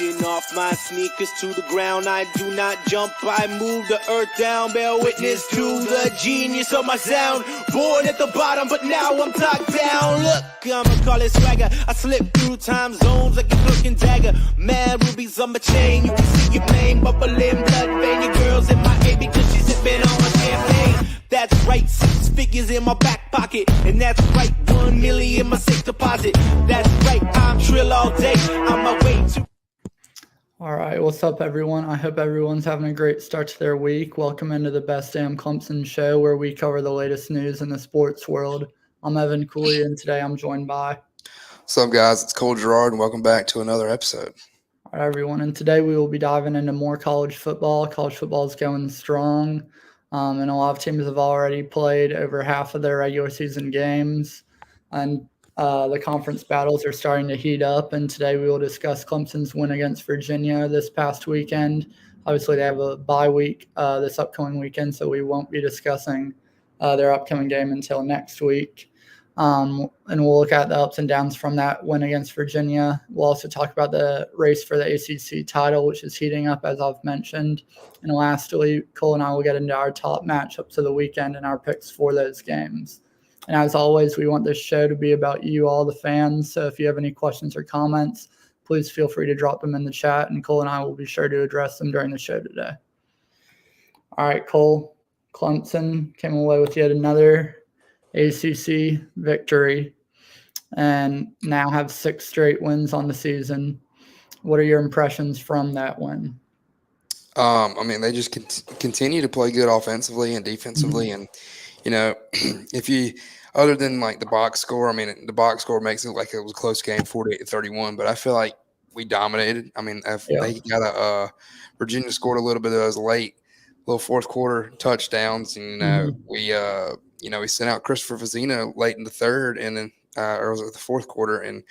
Pushing off my sneakers to the ground. I do not jump, I move the earth down. Bear witness to the genius of my sound. Born at the bottom, but now I'm top down. Look, I'ma call it swagger. I slip through time zones like a cloak and dagger. Mad rubies on my chain. You can see your pain, bubbling blood vein. Your girl's in my A because she's sipping on my champagne. That's right, 6 figures in my back pocket. And that's right, 1 million in my safe deposit. That's right, I'm trill all day. On my way to... All right, what's up, everyone? I hope everyone's having a great start to their week. Welcome into the Best Damn Clemson show, where we cover the latest news in the sports world. I'm Evan Cooley, and today I'm joined by... What's up, guys? It's Cole Gerard, and welcome back to another episode. All right, everyone, and today we will be diving into more college football. College football is going strong, and a lot of teams have already played over half of their regular season games, and the conference battles are starting to heat up, and today we will discuss Clemson's win against Virginia this past weekend. Obviously, they have a bye week this upcoming weekend, so we won't be discussing their upcoming game until next week. And we'll look at the ups and downs from that win against Virginia. We'll also talk about the race for the ACC title, which is heating up, as I've mentioned. And lastly, Cole and I will get into our top matchups of the weekend and our picks for those games. And as always, we want this show to be about you, all the fans. So if you have any questions or comments, please feel free to drop them in the chat, and Cole and I will be sure to address them during the show today. All right, Cole, Clemson came away with yet another ACC victory and now have 6 straight wins on the season. What are your impressions from that win? I mean, they just continue to play good offensively and defensively. Mm-hmm. And, you know, if you – other than, like, the box score, I mean, the box score makes it like it was a close game, 48-31. But I feel like we dominated. I mean, they got Virginia scored a little bit of those late little fourth quarter touchdowns. And, you know, we sent out Christopher Vazina late in the third, and then or was it the fourth quarter, and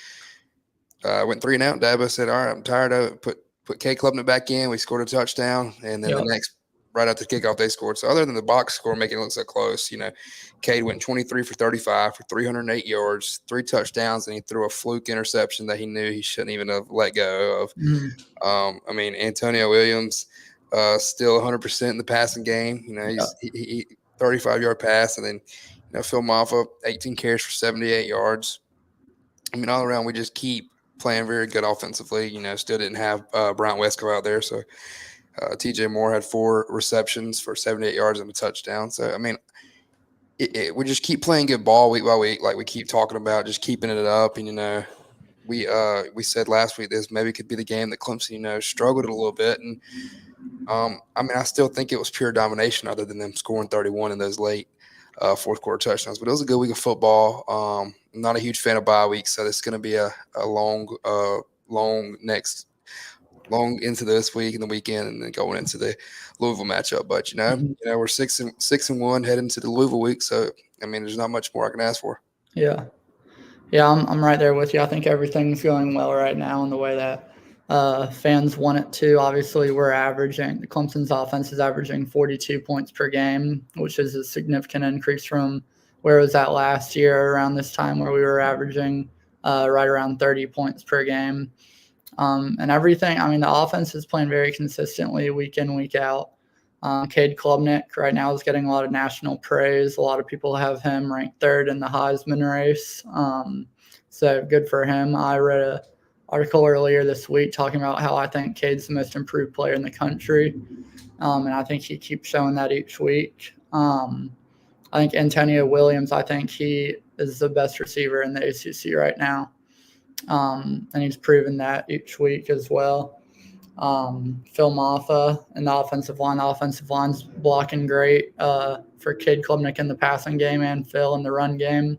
went 3 and out. Dabo said, "All right, I'm tired of it. Put Cade Klubnik back in." We scored a touchdown, and then the next right after the kickoff they scored. So other than the box score making it look so close, you know, Cade went 23 for 35 for 308 yards, 3 touchdowns, and he threw a fluke interception that he knew he shouldn't even have let go of. I mean, Antonio Williams still 100% in the passing game. You know, he 35-yard pass, and then, you know, Phil Maffa, 18 carries for 78 yards. I mean, all around, we just keep playing very good offensively. You know, still didn't have Bryant Westco out there, so TJ Moore had 4 receptions for 78 yards and a touchdown. So, I mean, we just keep playing good ball week by week, like we keep talking about, just keeping it up. And, you know, we said last week this maybe could be the game that Clemson, you know, struggled a little bit. And, I mean, I still think it was pure domination other than them scoring 31 in those late fourth quarter touchdowns. But it was a good week of football. I'm not a huge fan of bye weeks, so it's going to be a long into this week and the weekend, and then going into the Louisville matchup. But you know, we're 6-1 heading to the Louisville week, so I mean, there's not much more I can ask for. Yeah, I'm right there with you. I think everything's going well right now in the way that fans want it to. Obviously, Clemson's offense is averaging 42 points per game, which is a significant increase from where it was at last year around this time, where we were averaging right around 30 points per game. And everything, I mean, the offense is playing very consistently week in, week out. Cade Klubnik right now is getting a lot of national praise. A lot of people have him ranked 3rd in the Heisman race. So good for him. I read an article earlier this week talking about how I think Cade's the most improved player in the country. And I think he keeps showing that each week. I think Antonio Williams, I think he is the best receiver in the ACC right now. And he's proven that each week as well. Phil Maffa and the offensive line. The offensive line's blocking great for Cade Klubnik in the passing game and Phil in the run game.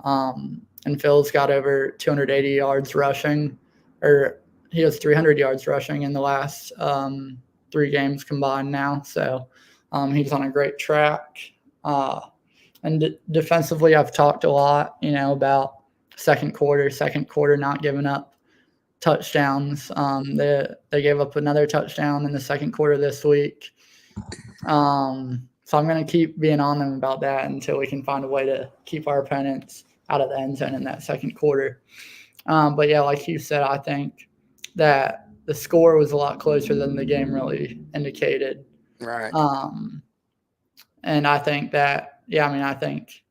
And Phil's got over 280 yards rushing, or he has 300 yards rushing in the last 3 games combined now. So he's on a great track. And defensively, I've talked a lot, you know, about second quarter not giving up touchdowns. They gave up another touchdown in the second quarter this week. So I'm going to keep being on them about that until we can find a way to keep our opponents out of the end zone in that second quarter. But yeah, like you said, I think that the score was a lot closer than the game really indicated. Right. And I think that, I think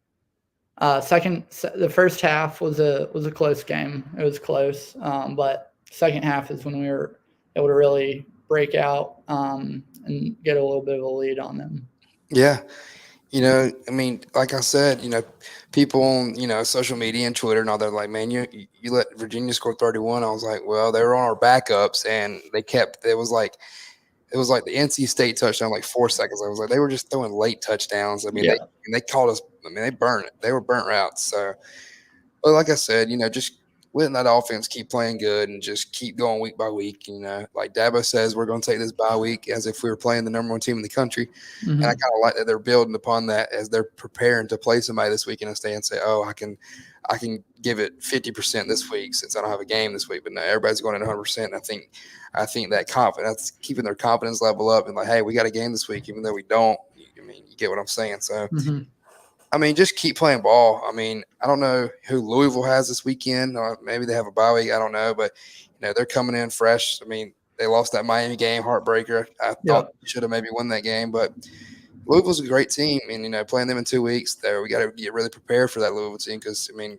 the first half was a close game. It was close, but second half is when we were able to really break out and get a little bit of a lead on them. Yeah. I mean, like I said, people on, social media and Twitter and all, they're like, man, you let Virginia score 31. I was like, well, they were on our backups and it was like the NC State touchdown, like 4 seconds. I was like, they were just throwing late touchdowns. I mean, they called us, I mean, they burned it. They were burnt routes. So, but like I said, just letting that offense keep playing good and just keep going week by week. Like Dabo says, we're going to take this bye week as if we were playing the number one team in the country. Mm-hmm. And I kind of like that they're building upon that as they're preparing to play somebody this week and stay and say, oh, I can give it 50% this week since I don't have a game this week. But no, everybody's going at 100%. And I think that confidence, keeping their confidence level up and like, hey, we got a game this week, even though we don't. I mean, you get what I'm saying. So, I mean, just keep playing ball. I mean, I don't know who Louisville has this weekend. Or maybe they have a bye week. I don't know. But, they're coming in fresh. I mean, they lost that Miami game, heartbreaker. I thought they should have maybe won that game. But Louisville's a great team. And, playing them in 2 weeks, we got to get really prepared for that Louisville team because, I mean,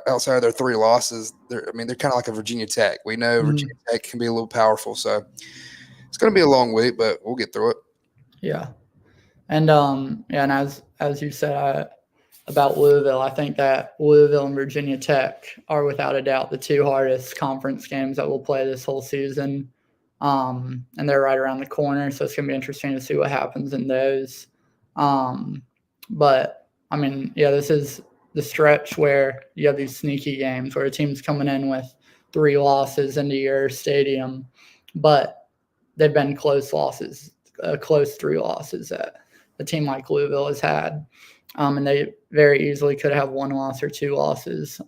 outside of their 3 losses, they're kind of like a Virginia Tech. We know Virginia Tech can be a little powerful. So it's going to be a long week, but we'll get through it. Yeah. And and as you said about Louisville, I think that Louisville and Virginia Tech are without a doubt the 2 hardest conference games that we'll play this whole season. And they're right around the corner, so it's going to be interesting to see what happens in those. But I mean, this is the stretch where you have these sneaky games where a team's coming in with 3 losses into your stadium, but they've been close losses, close 3 losses that a team like Louisville has had. And they very easily could have 1 loss or 2 losses.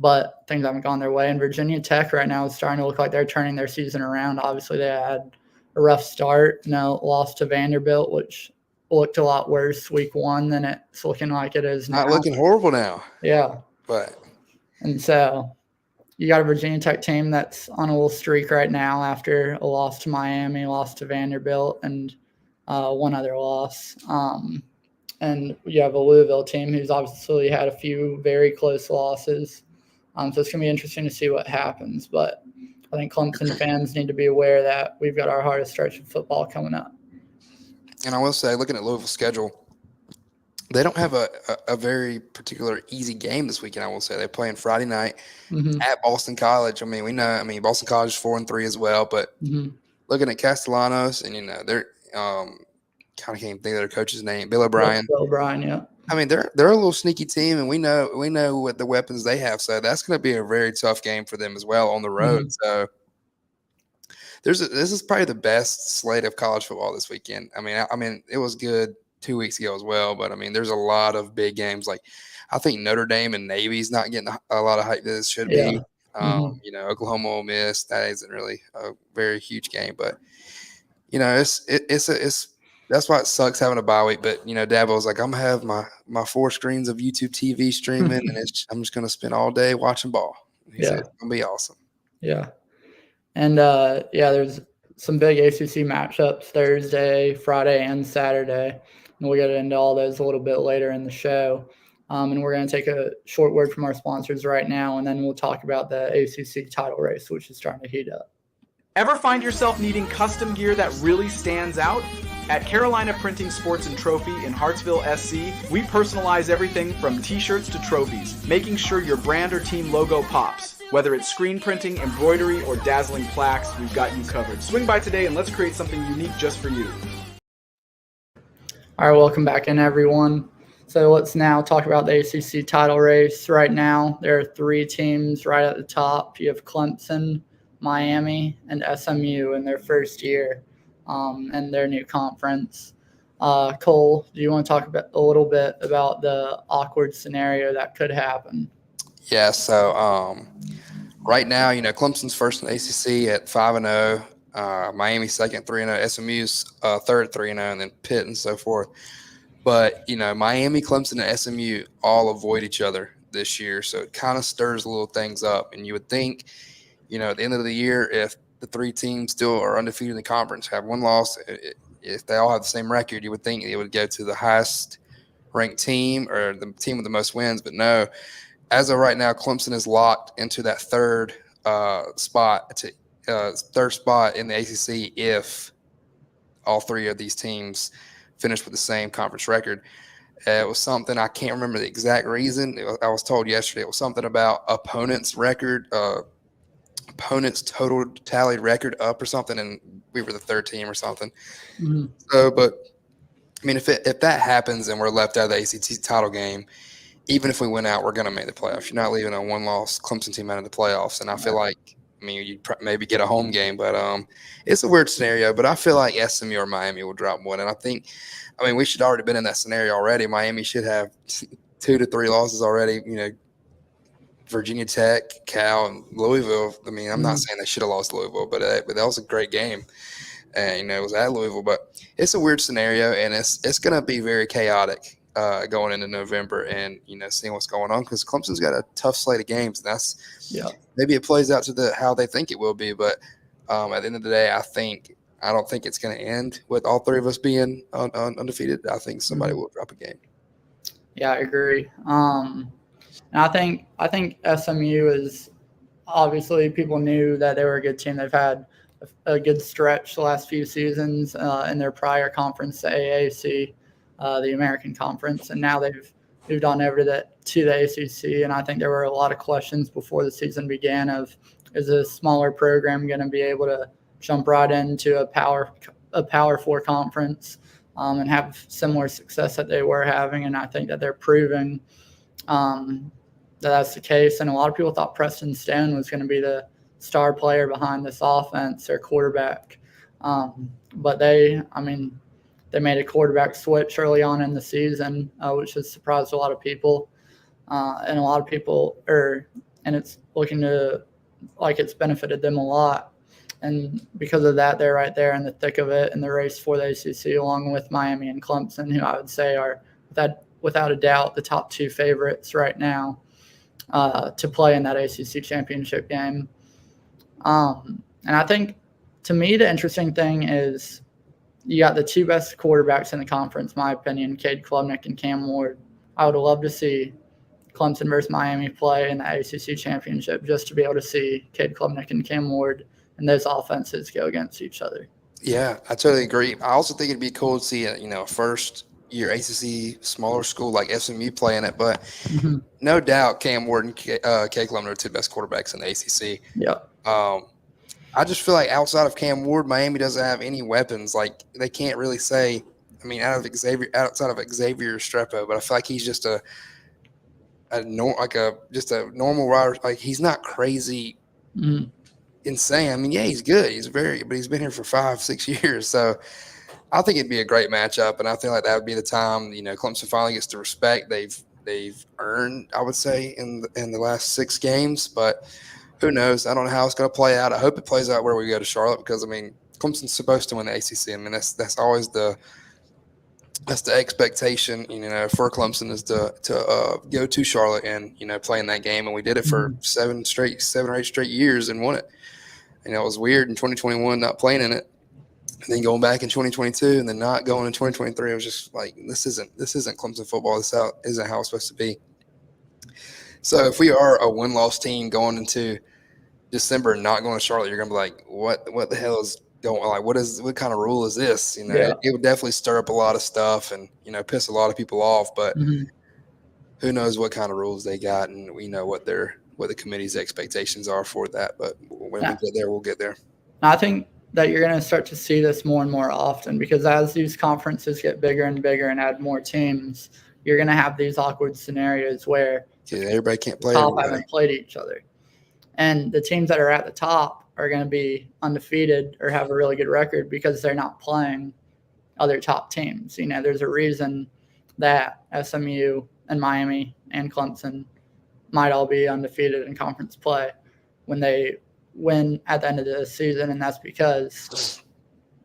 But things haven't gone their way. And Virginia Tech right now is starting to look like they're turning their season around. Obviously, they had a rough start, lost to Vanderbilt, which looked a lot worse week 1 than it's looking like it is now. Not looking horrible now. Yeah. And so you got a Virginia Tech team that's on a little streak right now after a loss to Miami, loss to Vanderbilt, and 1 other loss. And you have a Louisville team who's obviously had a few very close losses. So it's going to be interesting to see what happens. But I think Clemson fans need to be aware that we've got our hardest stretch of football coming up. And I will say, looking at Louisville's schedule, they don't have a very particular easy game this weekend, I will say. They're playing Friday night at Boston College. I mean, we know, Boston College is 4-3 as well. But looking at Castellanos and, they're kind of can't think of their coach's name, Bill O'Brien. Bill O'Brien, yeah. I mean, they're a little sneaky team, and we know what the weapons they have. So that's going to be a very tough game for them as well on the road. So this is probably the best slate of college football this weekend. I mean, it was good 2 weeks ago as well, but I mean, there's a lot of big games. Like I think Notre Dame and Navy's not getting a lot of hype that it should be. Oklahoma, Ole Miss, that isn't really a very huge game, but it's that's why it sucks having a bye week. But Dabo's like, I'm gonna have my 4 screens of YouTube TV streaming, and I'm just gonna spend all day watching ball. He said it's gonna be awesome. Yeah, and there's some big ACC matchups Thursday, Friday, and Saturday, and we'll get into all those a little bit later in the show. And we're gonna take a short word from our sponsors right now, and then we'll talk about the ACC title race, which is starting to heat up. Ever find yourself needing custom gear that really stands out? At Carolina Printing Sports and Trophy in Hartsville, SC, we personalize everything from t-shirts to trophies, making sure your brand or team logo pops. Whether it's screen printing, embroidery, or dazzling plaques, we've got you covered. Swing by today and let's create something unique just for you. All right, welcome back in, everyone. So let's now talk about the ACC title race. Right now, there are 3 teams right at the top. You have Clemson, Miami, and SMU in their first year and their new conference. Cole, do you want to talk a little bit about the awkward scenario that could happen? Yeah, so right now, Clemson's first in the ACC at 5-0, Miami second 3-0, SMU's third 3-0, and then Pitt and so forth. But, Miami, Clemson, and SMU all avoid each other this year, so it kind of stirs little things up. And you would think, at the end of the year, if the three teams still are undefeated in the conference, have one loss, if they all have the same record, you would think it would go to the highest ranked team or the team with the most wins. But no, as of right now, Clemson is locked into that third spot in the ACC if all three of these teams finish with the same conference record. It was something, I can't remember the exact reason. I was told yesterday it was something about opponents' total tallied record up or something, and we were the third team or something. Mm-hmm. So, but I mean, if that happens and we're left out of the ACC title game, even if we win out, we're going to make the playoffs. You're not leaving a one-loss Clemson team out of the playoffs, and I feel like, I mean, you'd maybe get a home game, but it's a weird scenario. But I feel like SMU or Miami will drop one, and I mean, we should already been in that scenario already. Miami should have 2 to 3 losses already. Virginia Tech, Cal, and Louisville. I mean, I'm not saying they should have lost Louisville, but that was a great game. And, it was at Louisville. But it's a weird scenario, and it's going to be very chaotic going into November and, seeing what's going on because Clemson's got a tough slate of games. And maybe it plays out to how they think it will be. But at the end of the day, I don't think it's going to end with all three of us being undefeated. I think somebody will drop a game. Yeah, I agree. And I think SMU is obviously people knew that they were a good team. They've had a good stretch the last few seasons in their prior conference, the AAC, the American Conference, and now they've moved on over to the ACC. And I think there were a lot of questions before the season began of, is a smaller program going to be able to jump right into a Power 4 conference and have similar success that they were having? And I think that they're proving that's the case. And a lot of people thought Preston Stone was going to be the star player behind this offense, their quarterback. But they made a quarterback switch early on in the season, which has surprised a lot of people. And a lot of people and it's looking to like it's benefited them a lot. And because of that, they're right there in the thick of it in the race for the ACC, along with Miami and Clemson, who I would say are without a doubt the top 2 favorites right now to play in that ACC championship game. And I think, to me, the interesting thing is you got the 2 best quarterbacks in the conference, in my opinion, Cade Klubnik and Cam Ward. I would love to see Clemson versus Miami play in the ACC championship just to be able to see Cade Klubnik and Cam Ward and those offenses go against each other. Yeah, I totally agree. I also think it'd be cool to see a first-year ACC smaller school like SMU playing it, but no doubt Cam Ward and Cade Klubnik are 2 best quarterbacks in the ACC. Yeah. I just feel like outside of Cam Ward, Miami doesn't have any weapons. Like they can't really say. I mean, outside of Xavier Strepo, but I feel like he's just a normal rider. Like he's not crazy. Insane. I mean, yeah, he's good. But he's been here for 5-6 years. So I think it'd be a great matchup, and I feel like that would be the time Clemson finally gets the respect they've earned, I would say, in the last 6 games. But who knows? I don't know how it's going to play out. I hope it plays out where we go to Charlotte because I mean, Clemson's supposed to win the ACC. I mean, that's always the expectation, for Clemson is to go to Charlotte and play in that game, and we did it for 7 or 8 straight years and won it. It was weird in 2021 not playing in it, and then going back in 2022, and then not going in 2023. It was just like this isn't Clemson football. This isn't how it's supposed to be. So if we are a win-loss team going into December and not going to Charlotte, you're gonna be like, what the hell is going on? Like what kind of rule is this? It would definitely stir up a lot of stuff and piss a lot of people off. But who knows what kind of rules they got, and we know what the committee's expectations are for that. But when we get there, we'll get there. I think that you're going to start to see this more and more often because as these conferences get bigger and bigger and add more teams, you're going to have these awkward scenarios where everybody can't play. Top haven't played each other, and the teams that are at the top are going to be undefeated or have a really good record because they're not playing other top teams. There's a reason that SMU and Miami and Clemson might all be undefeated in conference play when they win at the end of the season, and that's because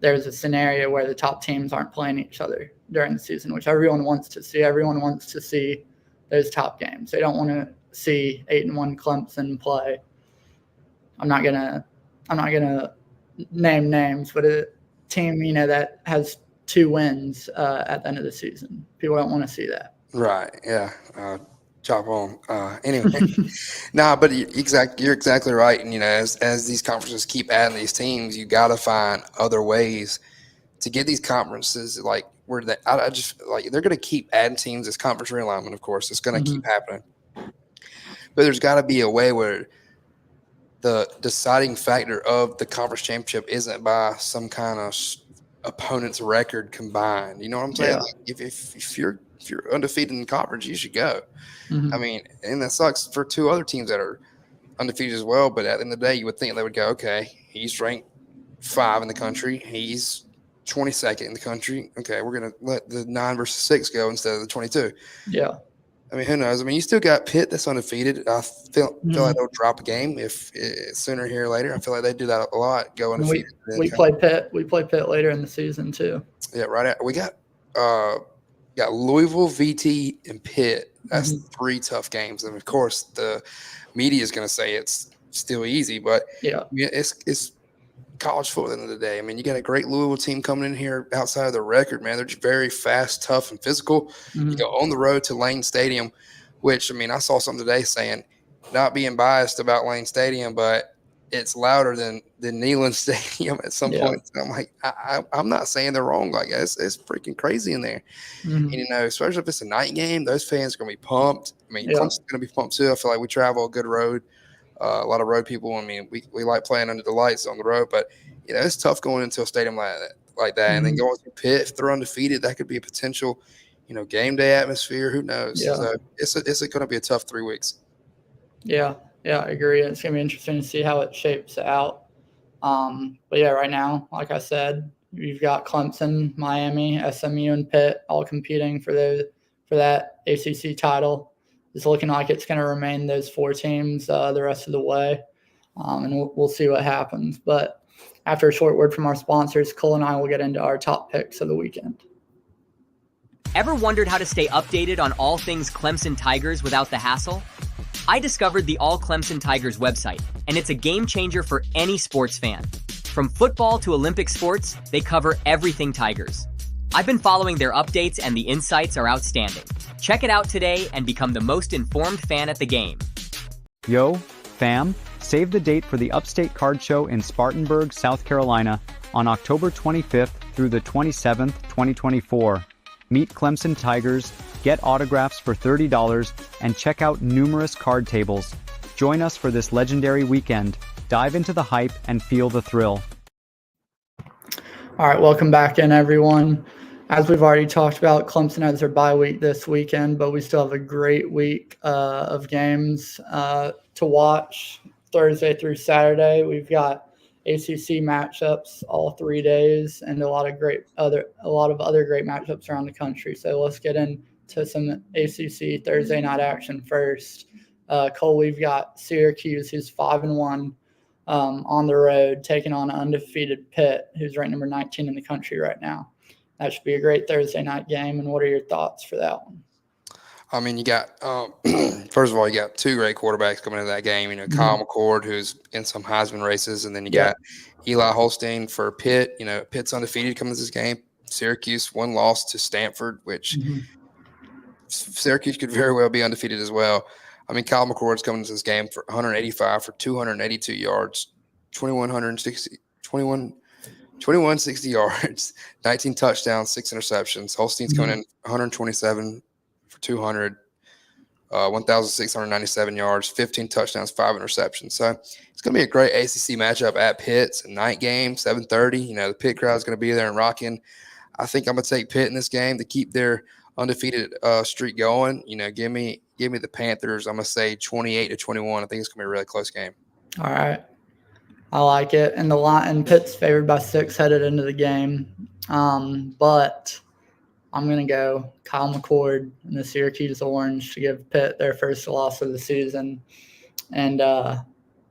there's a scenario where the top teams aren't playing each other during the season, which everyone wants to see. Everyone wants to see those top games. They don't want to see 8-1 Clemson play I'm not gonna name names, but a team, that has 2 wins at the end of the season. People don't want to see that. Right. Yeah. Chop on. Anyway, nah, but you're exactly right. And as these conferences keep adding these teams, you got to find other ways to get these conferences like where I just like they're going to keep adding teams as conference realignment. Of course, it's going to keep happening, but there's got to be a way where the deciding factor of the conference championship isn't by some kind of opponent's record combined. You know what I'm saying? Yeah. Like if you're undefeated in the conference, you should go. Mm-hmm. I mean, and that sucks for 2 other teams that are undefeated as well. But at the end of the day, you would think they would go, okay, he's ranked 5 in the country. He's 22nd in the country. Okay, we're going to let the 9 versus 6 go instead of the 22. Yeah. I mean, who knows? I mean, you still got Pitt that's undefeated. I feel like they'll drop a game if sooner here or later. I feel like they do that a lot, go undefeated. We play Pitt. We play Pitt later in the season too. Yeah, right. We got Louisville, VT, and Pitt. That's 3 tough games, and of course, the media is going to say it's still easy, but it's college football at the end of the day. I mean, you got a great Louisville team coming in here outside of the record, man. They're just very fast, tough, and physical. You go on the road to Lane Stadium, which, I mean, I saw something today saying, not being biased about Lane Stadium, but it's louder than Neyland Stadium at some point. And I'm like, I'm not saying they're wrong. Like, it's freaking crazy in there. And, especially if it's a night game, those fans are going to be pumped. I mean, Clemson's going to be pumped too. I feel like we travel a good road. A lot of road people. I mean, we like playing under the lights on the road, but it's tough going into a stadium like that, and then going to Pitt. If they're undefeated, that could be a potential, game day atmosphere. Who knows? Yeah. So it's going to be a tough 3 weeks. Yeah, I agree. It's going to be interesting to see how it shapes out. But yeah, right now, like I said, you've got Clemson, Miami, SMU, and Pitt all competing for that ACC title. It's looking like it's going to remain those 4 teams the rest of the way, and we'll see what happens. But after a short word from our sponsors, Cole and I will get into our top picks of the weekend. Ever wondered how to stay updated on all things Clemson Tigers without the hassle? I discovered the All Clemson Tigers website, and it's a game changer for any sports fan. From football to Olympic sports, they cover everything Tigers. I've been following their updates, and the insights are outstanding. Check it out today and become the most informed fan at the game. Yo, fam, save the date for the Upstate Card Show in Spartanburg, South Carolina on October 25th through the 27th, 2024. Meet Clemson Tigers, get autographs for $30, and check out numerous card tables. Join us for this legendary weekend. Dive into the hype and feel the thrill. All right, welcome back in, everyone. As we've already talked about, Clemson has their bye week this weekend, but we still have a great week of games to watch Thursday through Saturday. We've got ACC matchups all 3 days and a lot of other great matchups around the country. So let's get into some ACC Thursday night action first. Cole, we've got Syracuse, who's 5-1 on the road, taking on undefeated Pitt, who's ranked number 19 in the country right now. That should be a great Thursday night game. And what are your thoughts for that one? I mean, you got first of all, you got 2 great quarterbacks coming into that game. Kyle McCord, who's in some Heisman races, and then you got Eli Holstein for Pitt. Pitt's undefeated coming to this game. Syracuse 1 loss to Stanford, which Syracuse could very well be undefeated as well. I mean, Kyle McCord's coming to this game for 185 for 282 yards, 2160 yards, 19 touchdowns, 6 interceptions. Holstein's coming in 127 for 200, 1,697 yards, 15 touchdowns, 5 interceptions. So it's going to be a great ACC matchup at Pitt. It's a night game, 7:30. The Pitt crowd's going to be there and rocking. I think I'm going to take Pitt in this game to keep their undefeated streak going. Give me the Panthers. I'm going to say 28-21. I think it's going to be a really close game. All right. I like it. And the line, and Pitt's favored by 6 headed into the game. But I'm going to go Kyle McCord and the Syracuse Orange to give Pitt their first loss of the season and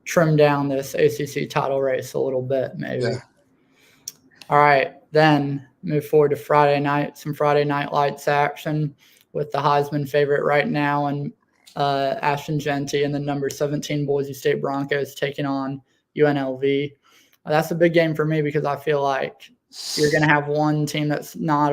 trim down this ACC title race a little bit, maybe. Yeah. All right. Then move forward to Friday night, some Friday night lights action with the Heisman favorite right now and Ashton Genty and the number 17 Boise State Broncos taking on UNLV. That's a big game for me because I feel like you're going to have one team that's not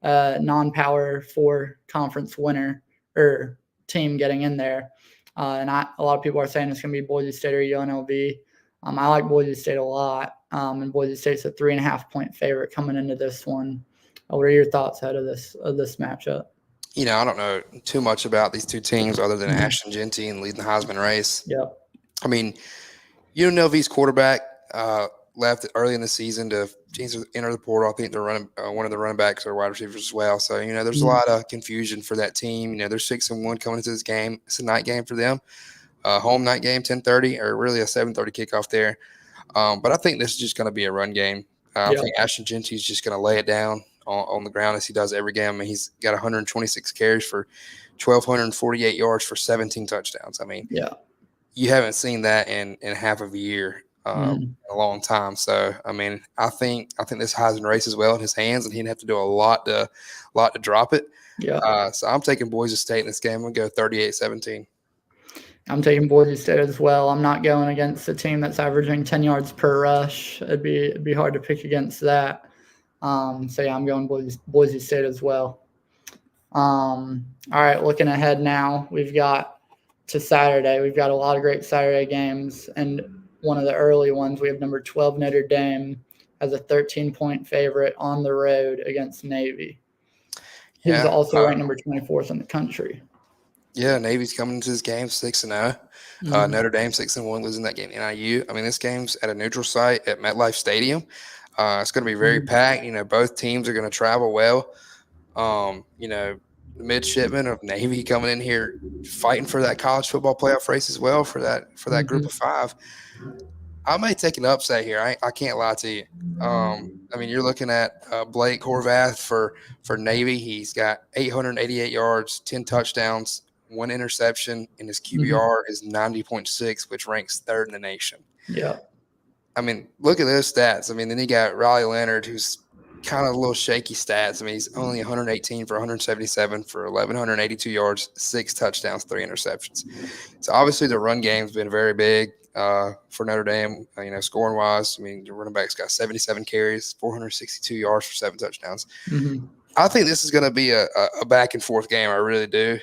a non-power 4 conference winner or team getting in there. And a lot of people are saying it's going to be Boise State or UNLV. I like Boise State a lot, and Boise State's a 3.5-point favorite coming into this one. What are your thoughts ahead of this matchup? I don't know too much about these two teams other than Ashton Jeanty and leading the Heisman race. Yep. I mean, UNLV's quarterback left early in the season to enter the portal. I think they're running one of the running backs or wide receivers as well. So there's a lot of confusion for that team. They're 6-1 coming into this game. It's a night game for them. Home night game, 10:30, or really a 7:30 kickoff there. But I think this is just going to be a run game. I think Ashton Jeanty is just going to lay it down on the ground as he does every game. I mean, he's got 126 carries for 1,248 yards for 17 touchdowns. I mean, you haven't seen that in half of a year, a long time. So, I mean, I think this Heisman race is well in his hands, and he'd have to do a lot to drop it. So I'm taking Boise State in this game. I'm going to go 38-17. I'm taking Boise State as well. I'm not going against a team that's averaging 10 yards per rush. It'd be hard to pick against that. I'm going Boise State as well. All right, looking ahead now, we've got to Saturday. We've got a lot of great Saturday games, and one of the early ones, we have number 12 Notre Dame as a 13-point favorite on the road against Navy. He's also ranked number 24th in the country. Yeah, Navy's coming into this game 6-0. Notre Dame 6-1, losing that game to NIU. I mean, this game's at a neutral site at MetLife Stadium. It's going to be very packed. Both teams are going to travel well. The midshipmen of Navy coming in here fighting for that college football playoff race as well for that group of 5. I may take an upset here. I can't lie to you. I mean, you're looking at Blake Horvath for Navy. He's got 888 yards, 10 touchdowns, 1 interception, and his QBR is 90.6, which ranks 3rd in the nation. Yeah. I mean, look at those stats. I mean, then you got Riley Leonard, who's kind of a little shaky stats. I mean, he's only 118 for 177 for 1,182 yards, 6 touchdowns, 3 interceptions. So obviously the run game's been very big for Notre Dame, scoring wise. I mean, the running back's got 77 carries, 462 yards for 7 touchdowns. I think this is going to be a back and forth game. I really do.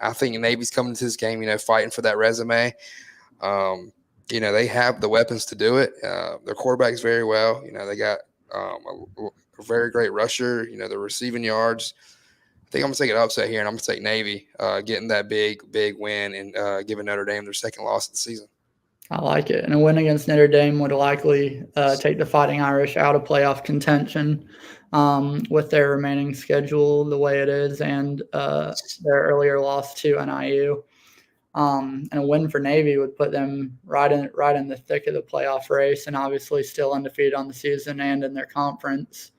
I think Navy's coming into this game, fighting for that resume. They have the weapons to do it. Their quarterback's very well. They got a very great rusher. The receiving yards. I think I'm going to take an upset here, and I'm going to take Navy getting that big win and giving Notre Dame their 2nd loss of the season. I like it. And a win against Notre Dame would likely take the Fighting Irish out of playoff contention with their remaining schedule the way it is and their earlier loss to NIU. And a win for Navy would put them right in the thick of the playoff race and obviously still undefeated on the season and in their conference.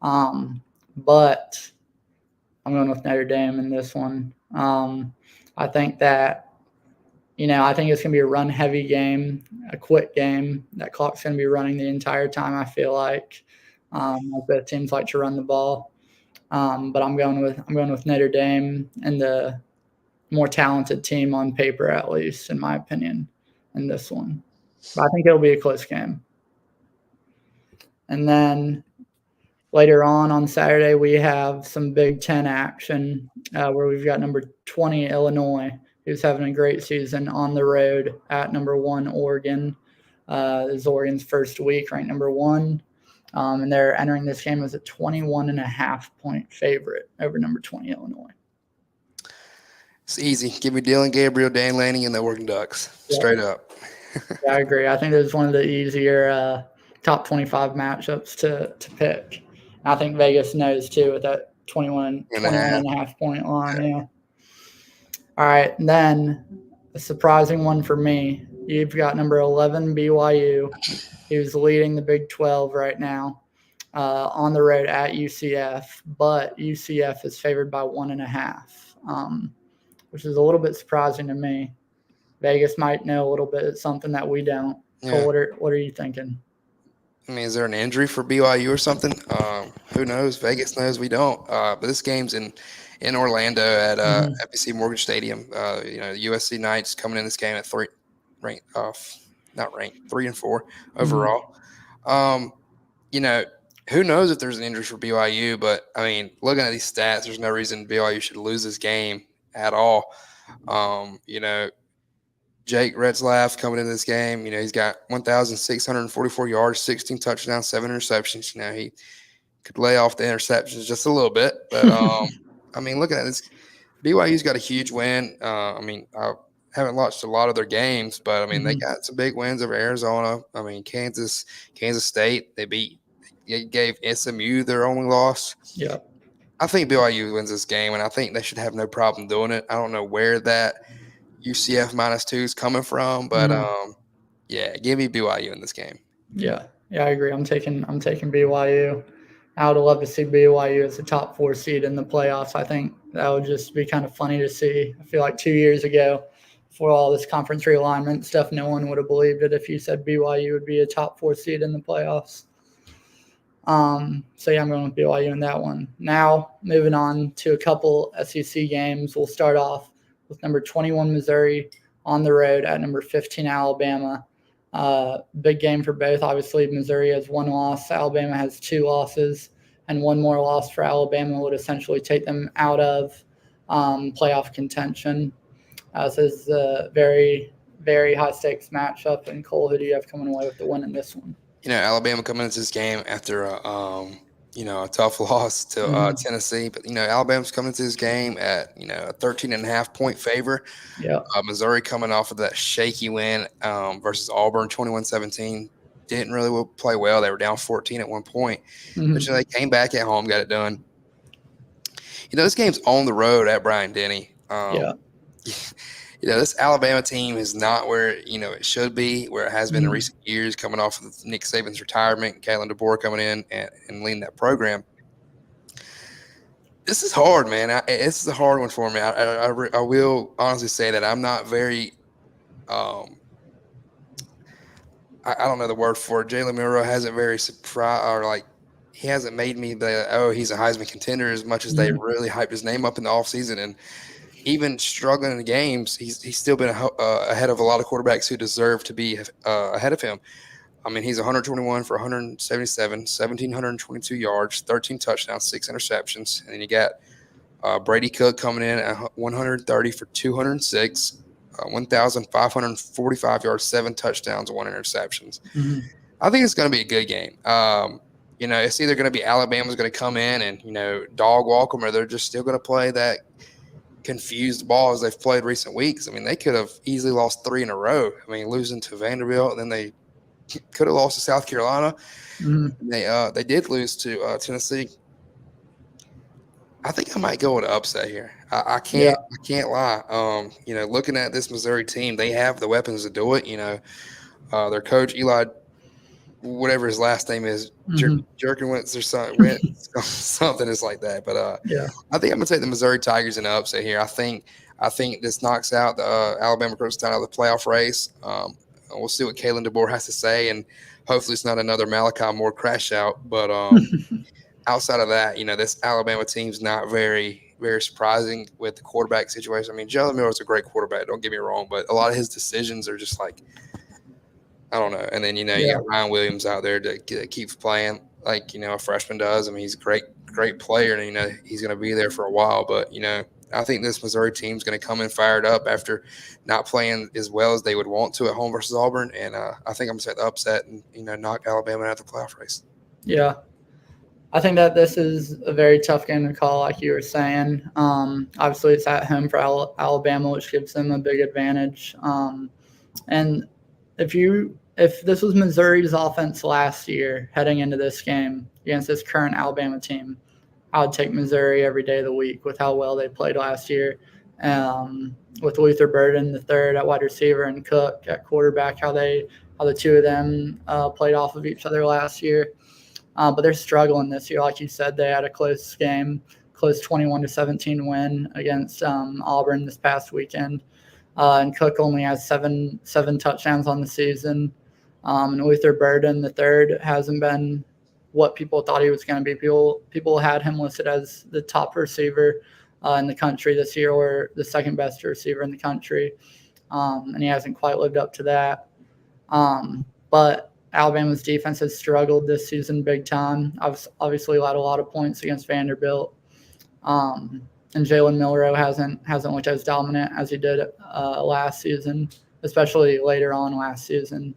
But I'm going with Notre Dame in this one. I think that I think it's going to be a run-heavy game, a quick game. That clock's going to be running the entire time, I feel like. Both teams like to run the ball. But I'm going with Notre Dame and the more talented team on paper, at least, in my opinion, in this one. But I think it'll be a close game. And then later on Saturday, we have some Big Ten action where we've got number 20 Illinois, who's having a great season on the road at number 1 Oregon. This is Oregon's first week, ranked number 1. And they're entering this game as a 21.5-point favorite over number 20 Illinois. It's easy. Give me Dylan Gabriel, Dan Lanning, and the Oregon Ducks. Straight up. Yeah, I agree. I think this is one of the easier top 25 matchups to pick. And I think Vegas knows, too, with that 21.5-point line. Yeah. All right, and then a surprising one for me. You've got number 11 BYU, who's leading the Big 12 right now on the road at UCF, but UCF is favored by 1.5, which is a little bit surprising to me. Vegas might know a little bit. It's something that we don't. Yeah. So what are you thinking? I mean, is there an injury for BYU or something? Who knows? Vegas knows. We don't. But this game's in Orlando at FBC Mortgage Stadium. USC Knights coming in this game at 3 ranked not ranked, 3-4 overall. You know, who knows if there's an injury for BYU, but I mean, looking at these stats, there's no reason BYU should lose this game at all. You know, Jake Retzlaff coming into this game, you know, he's got 1,644 yards, 16 touchdowns, 7 interceptions. You know, he could lay off the interceptions just a little bit, but I mean, looking at this, BYU's got a huge win. I mean, I haven't watched a lot of their games, but I mean, they got some big wins over Arizona. I mean, Kansas State, they gave SMU their only loss. Yeah. I think BYU wins this game, and I think they should have no problem doing it. I don't know where that UCF -2 is coming from, but yeah, give me BYU in this game. Yeah, I agree. I'm taking BYU. I would love to see BYU as a top 4 seed in the playoffs. I think that would just be kind of funny to see. I feel like 2 years ago, before all this conference realignment stuff, no one would have believed it if you said BYU would be a top 4 seed in the playoffs. So yeah, I'm going with BYU in that one. Now, moving on to a couple SEC games. We'll start off with number 21 Missouri on the road at number 15 Alabama. Big game for both. Obviously, Missouri has 1 loss. Alabama has 2 losses, and 1 more loss for Alabama would essentially take them out of playoff contention. This is a very, very high-stakes matchup. And Cole, who do you have coming away with the win in this one? You know, Alabama coming into this game after a tough loss to Tennessee, but you know, Alabama's coming into this game at a 13.5-point favor. Yeah. Missouri coming off of that shaky win versus Auburn, 21-17, didn't really play well. They were down 14 at one point, but they came back at home, got it done. You know, this game's on the road at Bryant-Denny. You know, this Alabama team is not where, it should be, where it has been in recent years, coming off of Nick Saban's retirement, Kalen DeBoer coming in and leading that program. This is hard, man. This is a hard one for me. I will honestly say that I'm not very I don't know the word for it. Jalen Milroe hasn't very surprised, he hasn't made me he's a Heisman contender as much as they really hyped his name up in the offseason. And even struggling in the games, he's still been ahead of a lot of quarterbacks who deserve to be ahead of him. I mean, he's 121 for 177, 1,722 yards, 13 touchdowns, 6 interceptions. And then you got Brady Cook coming in at 130 for 206, 1,545 yards, 7 touchdowns, 1 interceptions. I think it's going to be a good game. It's either going to be Alabama's going to come in and, dog walk them, or they're just still going to play that confused ball as they've played recent weeks. I mean, they could have easily lost 3 in a row. I mean, losing to Vanderbilt, and then they could have lost to South Carolina. They did lose to Tennessee. I think I might go with an upset here. I can't lie. Looking at this Missouri team, they have the weapons to do it. Their coach Eli, whatever his last name is, Jerkowitz or something is like that. But I think I'm gonna take the Missouri Tigers in an upset here. I think this knocks out the Alabama Crimson out of the playoff race. We'll see what Kalen DeBoer has to say, and hopefully it's not another Malachi Moore crash out. But outside of that, this Alabama team's not very, very surprising with the quarterback situation. I mean, Jalen Milroe is a great quarterback, don't get me wrong, but a lot of his decisions are just like, I don't know. And then, you got Ryan Williams out there that keeps playing like, a freshman does. I mean, he's a great player, and, he's going to be there for a while. But, I think this Missouri team's going to come in fired up after not playing as well as they would want to at home versus Auburn. And I think I'm going to take the upset and, knock Alabama out of the playoff race. Yeah. I think that this is a very tough game to call, like you were saying. Obviously, it's at home for Alabama, which gives them a big advantage. And if this was Missouri's offense last year heading into this game against this current Alabama team, I would take Missouri every day of the week with how well they played last year. With Luther Burden, the third at wide receiver, and Cook at quarterback, how the two of them played off of each other last year. But they're struggling this year. Like you said, they had a close game, close 21-17 win against Auburn this past weekend. And Cook only has seven touchdowns on the season. And Luther Burden, the third, hasn't been what people thought he was going to be. People had him listed as the top receiver in the country this year, or the second best receiver in the country. And he hasn't quite lived up to that. But Alabama's defense has struggled this season big time. Obviously allowed a lot of points against Vanderbilt. And Jalen Milroe hasn't looked as dominant as he did last season, especially later on last season.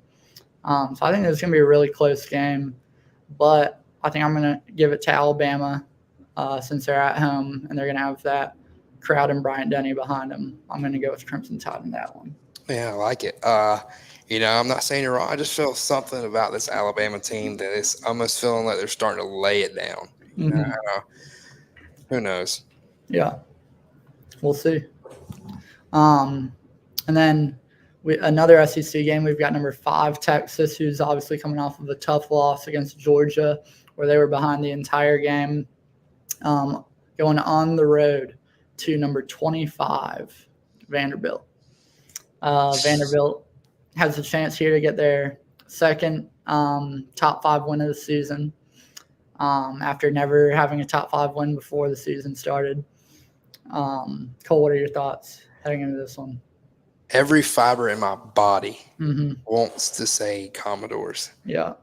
So I think this is going to be a really close game, but I think I'm going to give it to Alabama since they're at home and they're going to have that crowd and Bryant-Denny behind them. I'm going to go with Crimson Tide in that one. Yeah, I like it. I'm not saying you're wrong. I just feel something about this Alabama team that is almost feeling like they're starting to lay it down. Who knows? Yeah, we'll see. And then another SEC game. We've got number 5 Texas, who's obviously coming off of a tough loss against Georgia, where they were behind the entire game. Going on the road to number 25 Vanderbilt. Vanderbilt has a chance here to get their second top 5 win of the season after never having a top 5 win before the season started. Cole, what are your thoughts heading into this one? Every fiber in my body wants to say Commodores. Yeah.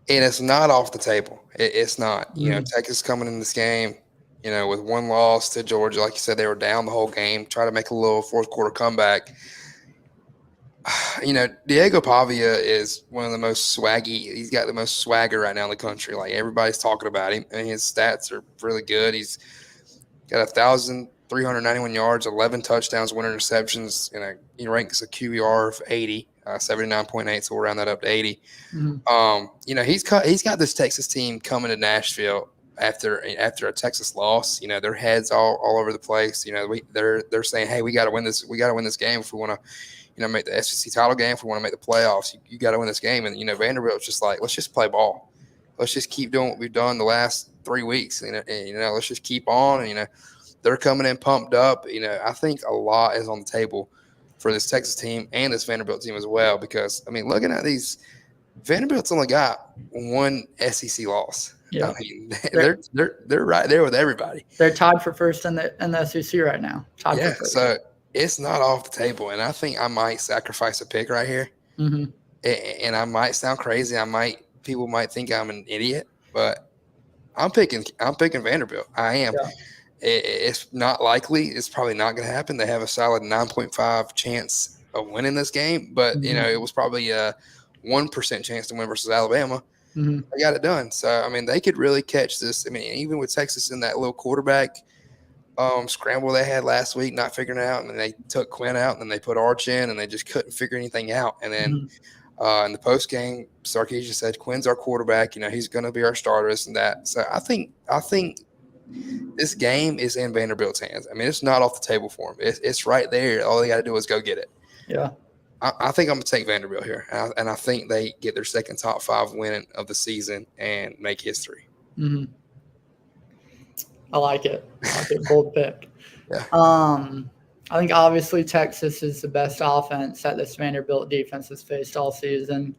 And it's not off the table. It's not. Texas coming in this game, with one loss to Georgia. Like you said, they were down the whole game, try to make a little fourth quarter comeback. Diego Pavia is one of the most swaggy. He's got the most swagger right now in the country. Like, everybody's talking about him, and his stats are really good. He's got 1,391 yards, 11 touchdowns, 1 interceptions, and he ranks a QBR of 80, 79.8. So we'll round that up to 80. He's got this Texas team coming to Nashville after a Texas loss. Their heads all over the place. They're saying, hey, we got to win this. We got to win this game if we want to. Make the SEC title game. If we want to make the playoffs, you got to win this game. And, Vanderbilt's just like, let's just play ball. Let's just keep doing what we've done the last 3 weeks. Let's just keep on. And, they're coming in pumped up. I think a lot is on the table for this Texas team and this Vanderbilt team as well. Because, looking at these, Vanderbilt's only got 1 SEC loss. Yeah. They're right there with everybody. They're tied for first in the SEC right now. Tied for first. So it's not off the table, and I think I might sacrifice a pick right here. And I might sound crazy. People might think I'm an idiot, but I'm picking Vanderbilt. I am. Yeah. It's not likely. It's probably not going to happen. They have a solid 9.5 chance of winning this game, but it was probably a 1% chance to win versus Alabama. They got it done. So they could really catch this. Even with Texas in that little quarterback scramble they had last week, not figuring it out, and then they took Quinn out, and then they put Arch in, and they just couldn't figure anything out. And then in the post game, Sarkisian said Quinn's our quarterback. He's going to be our starter, this and that. So I think this game is in Vanderbilt's hands. It's not off the table for them. It's right there. All they got to do is go get it. Yeah. I think I'm going to take Vanderbilt here, and I think they get their second top 5 win of the season and make history. I like it. Bold pick. Yeah. I think obviously Texas is the best offense that this Vanderbilt defense has faced all season.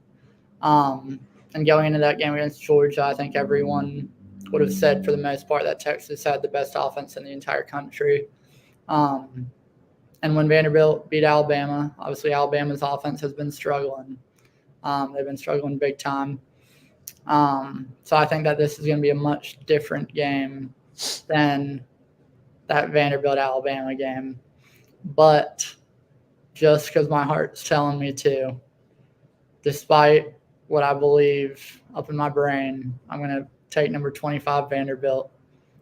And going into that game against Georgia, I think everyone would have said for the most part that Texas had the best offense in the entire country. And when Vanderbilt beat Alabama, obviously Alabama's offense has been struggling. They've been struggling big time. So I think that this is going to be a much different game than that Vanderbilt-Alabama game. But just because my heart's telling me to, despite what I believe up in my brain, I'm going to take number 25 Vanderbilt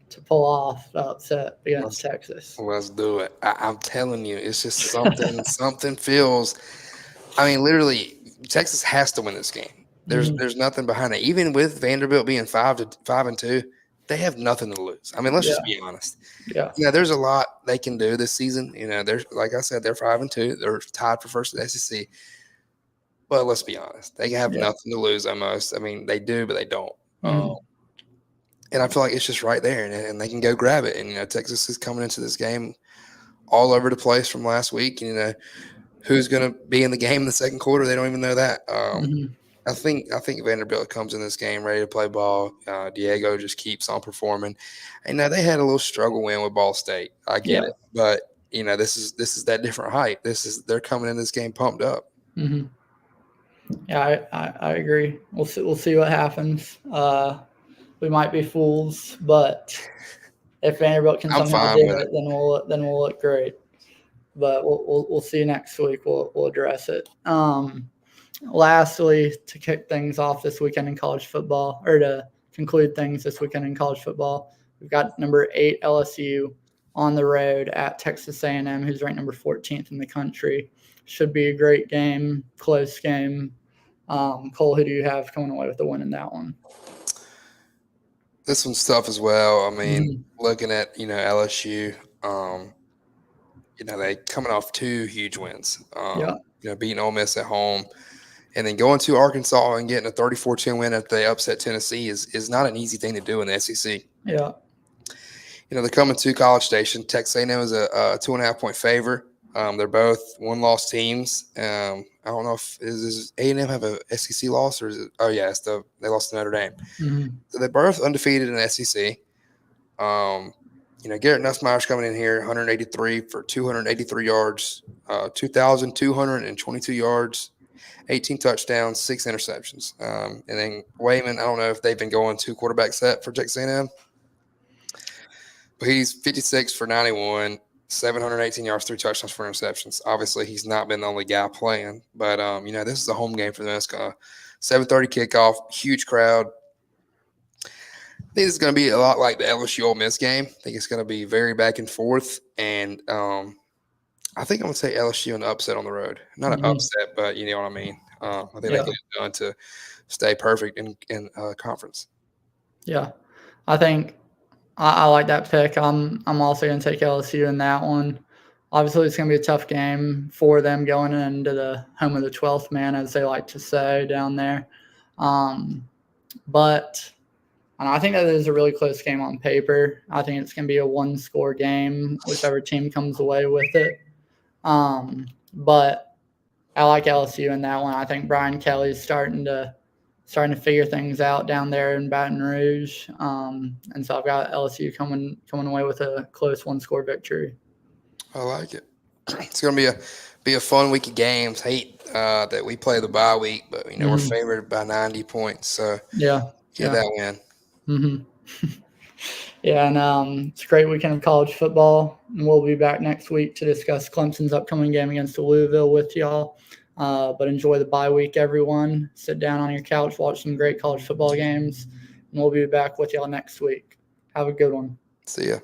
to pull off the upset against Texas. Let's do it. I'm telling you, it's just something feels – literally, Texas has to win this game. There's nothing behind it. Even with Vanderbilt being 5-2, they have nothing to lose. Let's just be honest. Yeah. There's a lot they can do this season. There's, like I said, they're 5-2. They're tied for first in the SEC. But let's be honest. They have nothing to lose almost. They do, but they don't. And I feel like it's just right there, and they can go grab it. And, Texas is coming into this game all over the place from last week. And, who's going to be in the game in the second quarter, they don't even know that. I think Vanderbilt comes in this game ready to play ball. Diego just keeps on performing. And now they had a little struggle win with Ball State. I get it, but this is that different height. They're coming in this game pumped up. Yeah, I agree. We'll see what happens. We might be fools, but if Vanderbilt can I'm somehow fine do with it, it. then we'll look great. But we'll see next week. We'll address it. Lastly, to kick things off this weekend in college football, or to conclude things this weekend in college football, we've got number 8 LSU on the road at Texas A&M, who's ranked number 14th in the country. Should be a great game, close game. Cole, who do you have coming away with the win in that one? This one's tough as well. I mean, Mhm. looking at LSU, they coming off 2 huge wins. Yeah, Beating Ole Miss at home, and then going to Arkansas and getting a 34-10 win after they upset Tennessee is not an easy thing to do in the SEC. yeah. They're coming to College Station. Texas A&M is a 2.5-point favor. They're both one-loss teams. I don't know if does A&M have a SEC loss or is it? Oh yeah, they lost to Notre Dame. Mm-hmm. So they're both undefeated in the SEC. Garrett Nussmeier's coming in here, 183 for 283 yards, 2,222 yards, 18 touchdowns, 6 interceptions. And then Wayman, I don't know if they've been going 2 quarterback set for Texas A&M, but he's 56 for 91, 718 yards, 3 touchdowns, 4 interceptions. Obviously, he's not been the only guy playing, but this is a home game for them. It's 7:30 kickoff, huge crowd. I think it's going to be a lot like the LSU Ole Miss game. I think it's going to be very back and forth, and I think I'm going to say LSU an upset on the road. Not an upset, but you know what I mean. I think they get it done to stay perfect in conference. Yeah, I think I like that pick. I'm also going to take LSU in that one. Obviously, it's going to be a tough game for them going into the home of the 12th man, as they like to say down there. But I think that is a really close game on paper. I think it's going to be a one-score game, whichever team comes away with it. But I like LSU in that one. I think Brian Kelly's starting to figure things out down there in Baton Rouge. And so I've got LSU coming away with a close one-score victory. I like it. It's going to be a fun week of games. Hate that we play the bye week, but we're favored by 90 points. So get that win. Mm-hmm. Yeah, and it's a great weekend of college football. And we'll be back next week to discuss Clemson's upcoming game against Louisville with y'all. But enjoy the bye week, everyone. Sit down on your couch, watch some great college football games, and we'll be back with y'all next week. Have a good one. See ya.